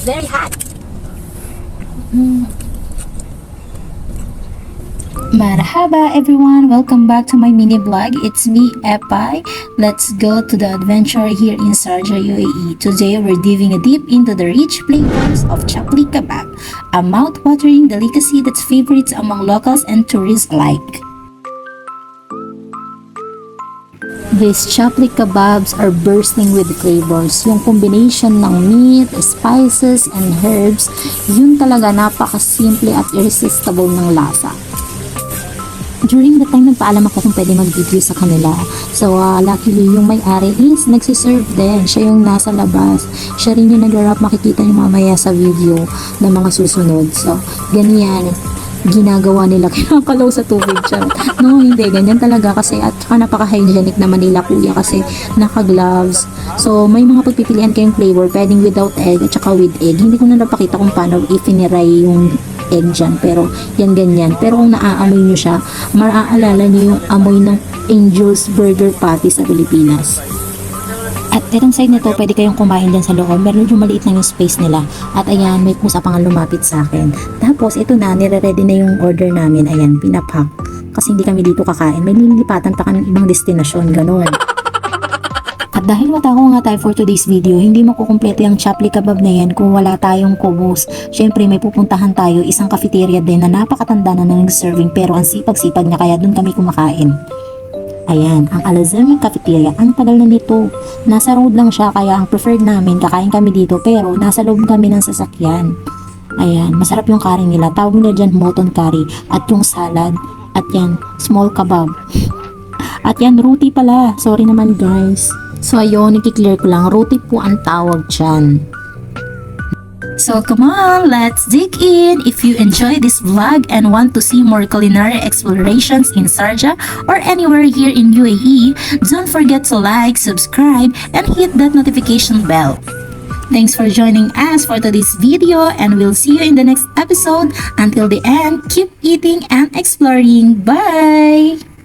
very hot. Marhaba everyone! Welcome back to my mini vlog. It's me, Epay. Let's go to the adventure here in Sharjah, UAE. Today we're diving deep into the rich flavors of chapli kebab, a mouth-watering delicacy that's favorites among locals and tourists alike. These chapli kebabs are bursting with flavors. Yung combination ng meat, spices, and herbs, yun talaga napakasimple at irresistible ng lasa. During the time, nagpaalam ako kung pwede mag-video sa kanila. So, luckily, yung may-ari is nagsiserve din. Siya yung nasa labas. Siya rin yung nag-wrap. Makikita niyo mamaya sa video ng mga susunod. So, ganyan. Ginagawa nila. Kinakalaw sa tubig siya. No, hindi. Ganyan talaga kasi at saka napaka-hygienic naman nila kuya kasi naka-gloves. So, may mga pagpipilian kayong flavor. Pwedeng without egg at saka with egg. Hindi ko na napakita kung paano i-finiray yung egg dyan, pero yan ganyan. Pero kung naaamoy nyo siya, maaalala nyo yung amoy ng Angel's Burger Patty sa Pilipinas. At itong side nito, pwede kayong kumain dyan sa loob. Meron yung maliit lang yung space nila. At ayan, may pusa pang lumapit sa akin. Tapos ito na, nire-ready na yung order namin. Ayan, pinapack. Kasi hindi kami dito kakain. May nililipatan pa kami ibang destinasyon, ganun. At dahil matako nga tayo for today's video, hindi makukumpleto yung chapli kebab na yan kung wala tayong kubos. Syempre may pupuntahan tayo, isang cafeteria din na napakatanda na ng serving pero ang sipag-sipag niya kaya dun kami kumakain. Ayan, ang Al-Azami Cafeteria, ang tagal na nito. Nasa road lang siya kaya ang preferred namin, kakain kami dito pero nasa loob kami ng sasakyan. Ayan, masarap yung curry nila. Tawag nila dyan mutton curry at yung salad. At yan, small kebab. At yan, roti pala. Sorry naman guys. So ayun, i-clear ko lang, roti po ang tawag dyan. So come on, let's dig in! If you enjoy this vlog and want to see more culinary explorations in Sharjah or anywhere here in UAE, don't forget to like, subscribe, and hit that notification bell. Thanks for joining us for today's video and we'll see you in the next episode. Until the end, keep eating and exploring. Bye!